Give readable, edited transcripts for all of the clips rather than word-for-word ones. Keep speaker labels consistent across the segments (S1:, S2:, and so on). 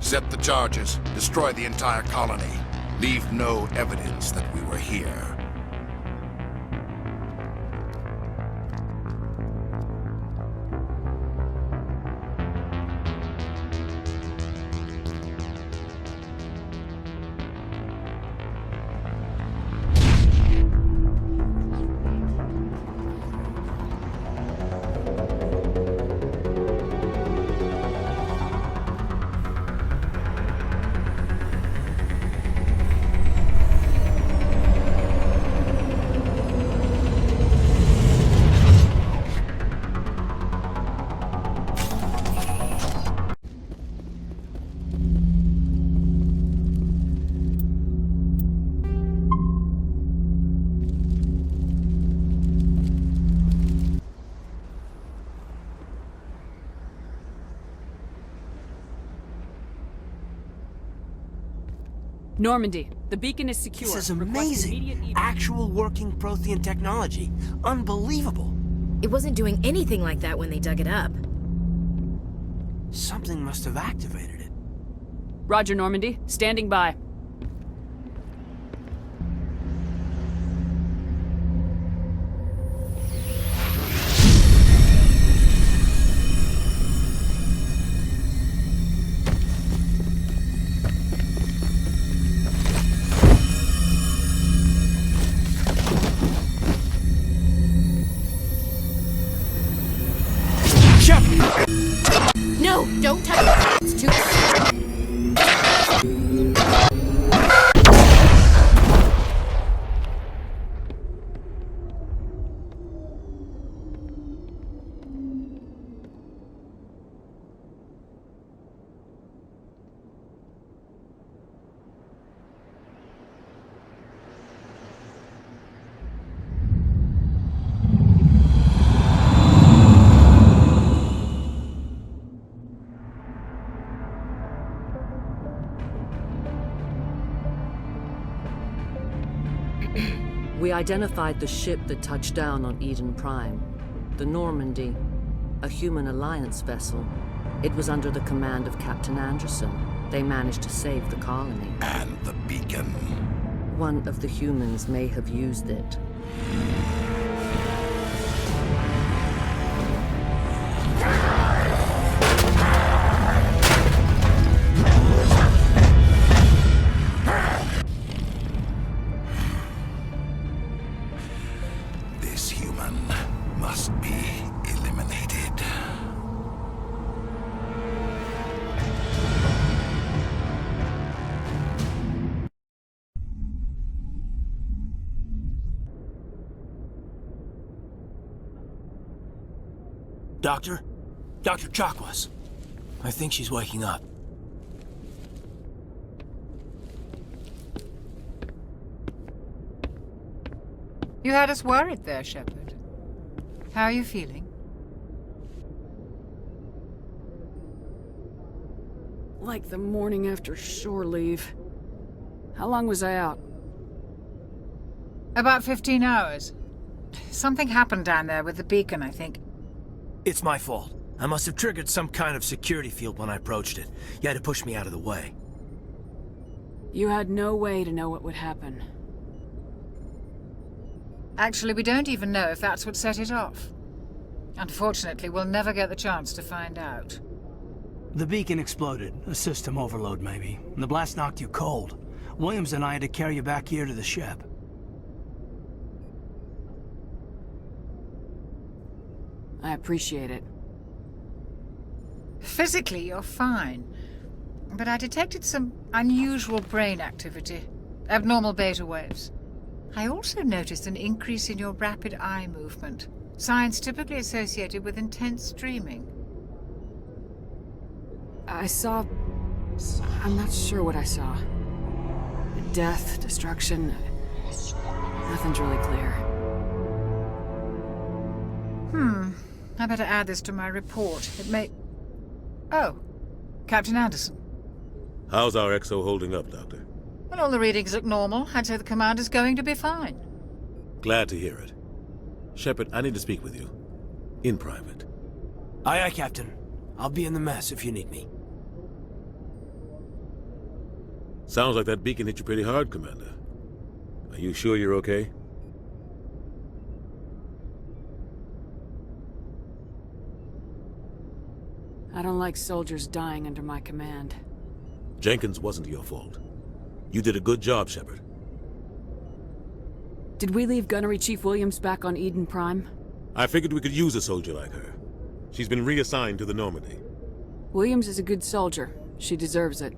S1: Set the charges. Destroy the entire colony. Leave no evidence that we were here.
S2: Normandy, the beacon is secure.
S3: This is amazing! Actual working Prothean technology. Unbelievable!
S4: It wasn't doing anything like that when they dug it up.
S3: Something must have activated it.
S2: Roger, Normandy. Standing by.
S4: No, don't touch it. It's too...
S5: We identified the ship that touched down on Eden Prime. The Normandy, a human alliance vessel. It was under the command of Captain Anderson. They managed to save the colony.
S1: And the beacon.
S5: One of the humans may have used it.
S1: This human must be eliminated.
S3: Doctor? Dr. Chakwas. I think she's waking up.
S6: You had us worried there, Shepard. How are you feeling?
S2: Like the morning after shore leave. How long was I out?
S6: About 15 hours. Something happened down there with the beacon, I think.
S3: It's my fault. I must have triggered some kind of security field when I approached it. You had to push me out of the way.
S2: You had no way to know what would happen.
S6: Actually, we don't even know if that's what set it off. Unfortunately, we'll never get the chance to find out.
S7: The beacon exploded. A system overload, maybe. The blast knocked you cold. Williams and I had to carry you back here to the ship.
S2: I appreciate it.
S6: Physically, you're fine. But I detected some unusual brain activity. Abnormal beta waves. I also noticed an increase in your rapid eye movement. Signs typically associated with intense dreaming.
S2: I saw... I'm not sure what I saw. Death, destruction... Nothing's really clear.
S6: I better add this to my report. It may... Oh, Captain Anderson.
S8: How's our XO holding up, Doctor?
S6: Well, all the readings look normal. I'd say the commander's going to be fine.
S8: Glad to hear it. Shepard, I need to speak with you. In private.
S3: Aye, aye, Captain. I'll be in the mess if you need me.
S8: Sounds like that beacon hit you pretty hard, Commander. Are you sure you're okay?
S2: I don't like soldiers dying under my command.
S8: Jenkins wasn't your fault. You did a good job, Shepard.
S2: Did we leave Gunnery Chief Williams back on Eden Prime?
S8: I figured we could use a soldier like her. She's been reassigned to the Normandy.
S2: Williams is a good soldier. She deserves it.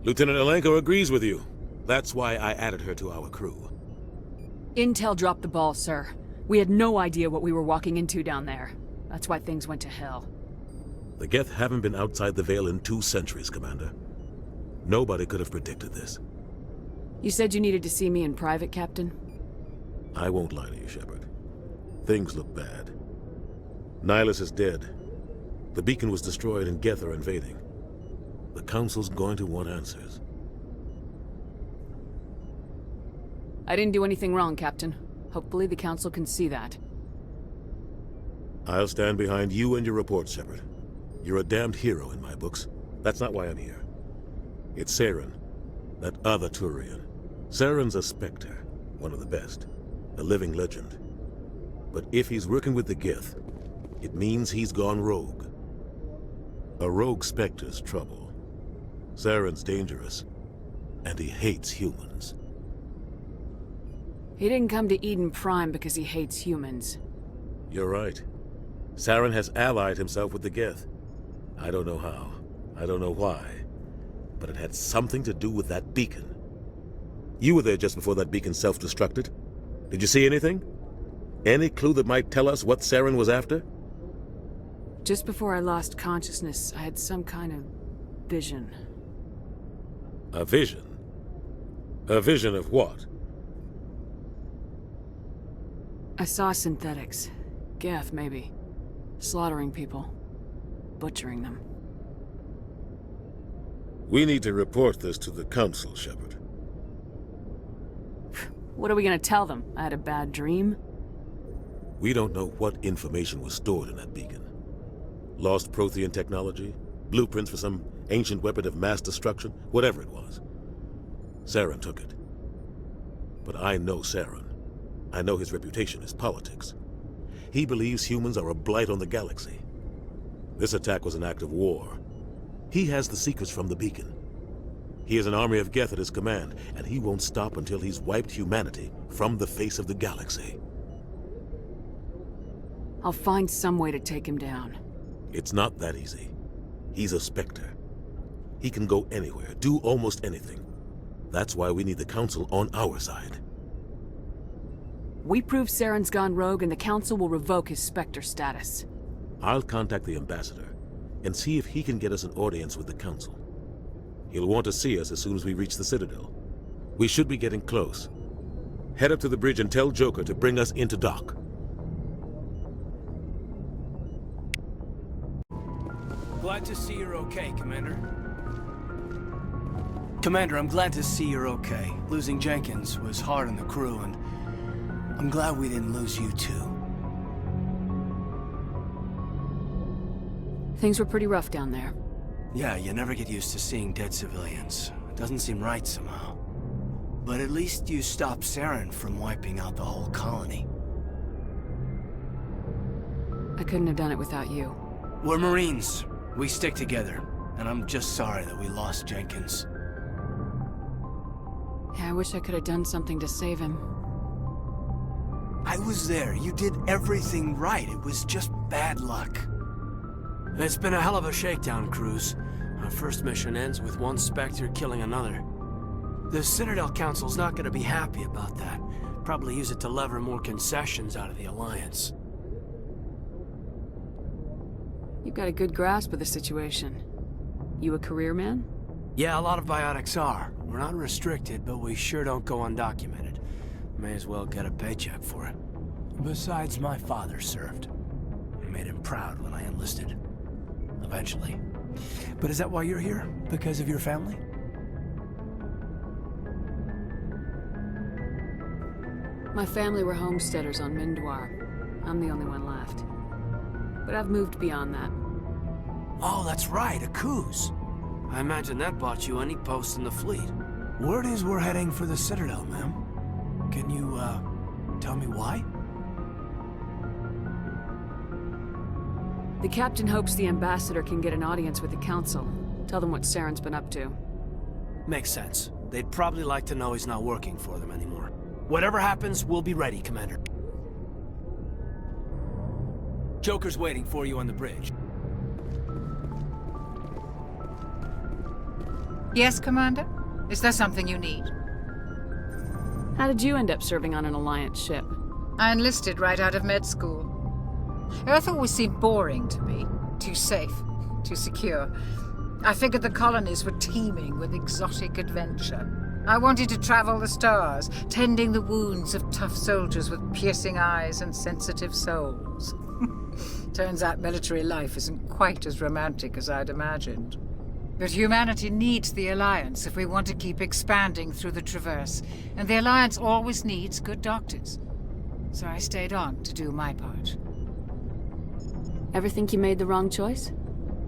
S8: Lieutenant Alenko agrees with you. That's why I added her to our crew.
S2: Intel dropped the ball, sir. We had no idea what we were walking into down there. That's why things went to hell.
S8: The Geth haven't been outside the Veil in 2 centuries, Commander. Nobody could have predicted this.
S2: You said you needed to see me in private, Captain?
S8: I won't lie to you, Shepard. Things look bad. Nihilus is dead. The beacon was destroyed and Geth are invading. The Council's going to want answers.
S2: I didn't do anything wrong, Captain. Hopefully the Council can see that.
S8: I'll stand behind you and your report, Shepard. You're a damned hero in my books. That's not why I'm here. It's Saren, that other Turian. Saren's a Spectre, one of the best, a living legend. But if he's working with the Geth, it means he's gone rogue. A rogue Spectre's trouble. Saren's dangerous, and he hates humans.
S2: He didn't come to Eden Prime because he hates humans.
S8: You're right. Saren has allied himself with the Geth. I don't know how. I don't know why. But it had something to do with that beacon. You were there just before that beacon self-destructed. Did you see anything? Any clue that might tell us what Saren was after?
S2: Just before I lost consciousness, I had some kind of vision.
S8: A vision? A vision of what?
S2: I saw synthetics. Geth, maybe. Slaughtering people. Butchering them.
S8: We need to report this to the Council, Shepard.
S2: What are we gonna tell them? I had a bad dream?
S8: We don't know what information was stored in that beacon. Lost Prothean technology? Blueprints for some ancient weapon of mass destruction? Whatever it was. Saren took it. But I know Saren. I know his reputation is politics. He believes humans are a blight on the galaxy. This attack was an act of war. He has the secrets from the beacon. He has an army of Geth at his command, and he won't stop until he's wiped humanity from the face of the galaxy.
S2: I'll find some way to take him down.
S8: It's not that easy. He's a Spectre. He can go anywhere, do almost anything. That's why we need the Council on our side.
S2: We prove Saren's gone rogue and the Council will revoke his Spectre status.
S8: I'll contact the Ambassador and see if he can get us an audience with the Council. He'll want to see us as soon as we reach the Citadel. We should be getting close. Head up to the bridge and tell Joker to bring us into dock.
S7: Glad to see you're okay, Commander. Commander, I'm glad to see you're okay. Losing Jenkins was hard on the crew, and I'm glad we didn't lose you too.
S2: Things were pretty rough down there.
S7: Yeah, you never get used to seeing dead civilians. It doesn't seem right somehow. But at least you stopped Saren from wiping out the whole colony.
S2: I couldn't have done it without you.
S7: We're Marines. We stick together. And I'm just sorry that we lost Jenkins.
S2: Yeah, I wish I could have done something to save him.
S7: I was there. You did everything right. It was just bad luck. It's been a hell of a shakedown, Cruz. Our first mission ends with one Spectre killing another. The Citadel Council's not gonna be happy about that. Probably use it to lever more concessions out of the Alliance.
S2: You've got a good grasp of the situation. You a career man?
S7: Yeah, a lot of biotics are. We're not restricted, but we sure don't go undocumented. May as well get a paycheck for it. Besides, my father served. I made him proud when I enlisted. Eventually. But is that why you're here? Because of your family?
S2: My family were homesteaders on Mindoir. I'm the only one left. But I've moved beyond that.
S7: Oh, that's right, a Coos. I imagine that bought you any post in the fleet.
S3: Word is we're heading for the Citadel, ma'am. Can you, tell me why?
S2: The captain hopes the ambassador can get an audience with the council. Tell them what Saren's been up to.
S3: Makes sense. They'd probably like to know he's not working for them anymore. Whatever happens, we'll be ready, Commander. Joker's waiting for you on the bridge.
S6: Yes, Commander? Is there something you need?
S2: How did you end up serving on an Alliance ship?
S6: I enlisted right out of med school. Earth always seemed boring to me. Too safe, too secure. I figured the colonies were teeming with exotic adventure. I wanted to travel the stars, tending the wounds of tough soldiers with piercing eyes and sensitive souls. Turns out military life isn't quite as romantic as I'd imagined. But humanity needs the Alliance if we want to keep expanding through the Traverse, and the Alliance always needs good doctors. So I stayed on to do my part.
S2: Ever think you made the wrong choice?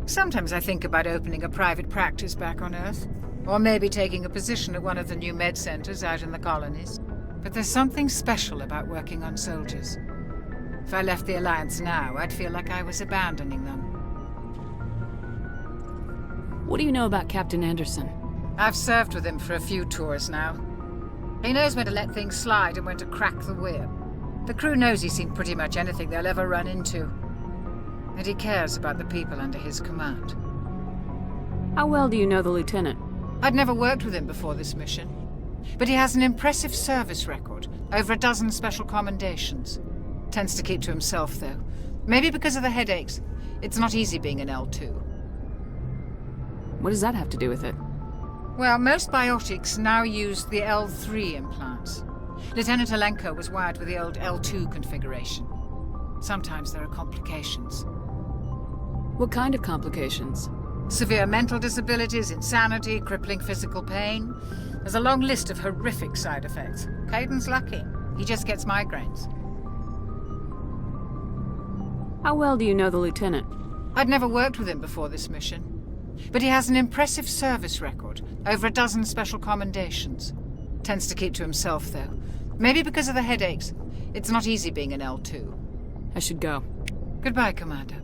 S6: Sometimes I think about opening a private practice back on Earth, or maybe taking a position at one of the new med centers out in the colonies. But there's something special about working on soldiers. If I left the Alliance now, I'd feel like I was abandoning them.
S2: What do you know about Captain Anderson?
S6: I've served with him for a few tours now. He knows when to let things slide and when to crack the whip. The crew knows he's seen pretty much anything they'll ever run into. And he cares about the people under his command.
S2: How well do you know the Lieutenant?
S6: I'd never worked with him before this mission. But he has an impressive service record, over a dozen special commendations. Tends to keep to himself, though. Maybe because of the headaches. It's not easy being an L2.
S2: What does that have to do with it?
S6: Well, most biotics now use the L3 implants. Lieutenant Alenko was wired with the old L2 configuration. Sometimes there are complications.
S2: What kind of complications?
S6: Severe mental disabilities, insanity, crippling physical pain. There's a long list of horrific side effects. Caden's lucky. He just gets migraines.
S2: How well do you know the Lieutenant?
S6: I'd never worked with him before this mission. But he has an impressive service record, over a dozen special commendations. Tends to keep to himself, though. Maybe because of the headaches. It's not easy being an L2.
S2: I should go.
S6: Goodbye, Commander.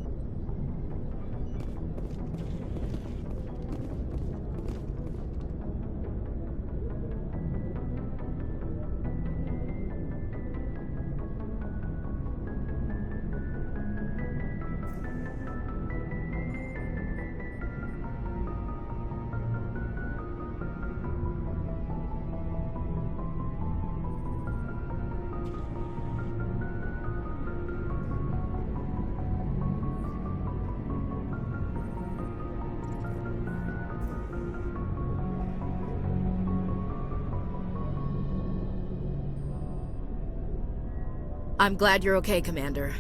S4: I'm glad you're okay, Commander.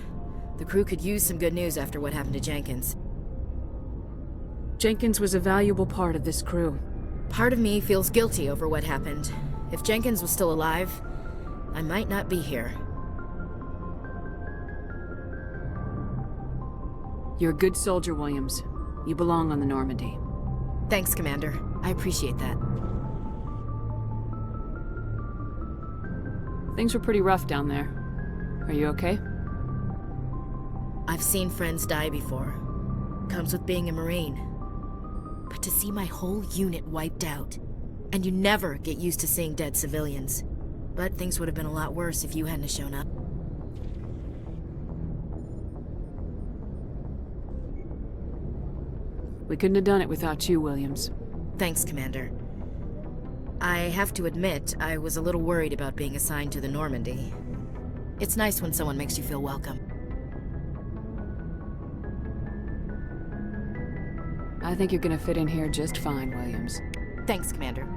S4: The crew could use some good news after what happened to Jenkins.
S2: Jenkins was a valuable part of this crew.
S4: Part of me feels guilty over what happened. If Jenkins was still alive, I might not be here.
S2: You're a good soldier, Williams. You belong on the Normandy.
S4: Thanks, Commander. I appreciate that.
S2: Things were pretty rough down there. Are you okay?
S4: I've seen friends die before. Comes with being a Marine. But to see my whole unit wiped out, and you never get used to seeing dead civilians. But things would have been a lot worse if you hadn't shown up.
S2: We couldn't have done it without you, Williams.
S4: Thanks, Commander. I have to admit, I was a little worried about being assigned to the Normandy. It's nice when someone makes you feel welcome.
S2: I think you're gonna fit in here just fine, Williams.
S4: Thanks, Commander.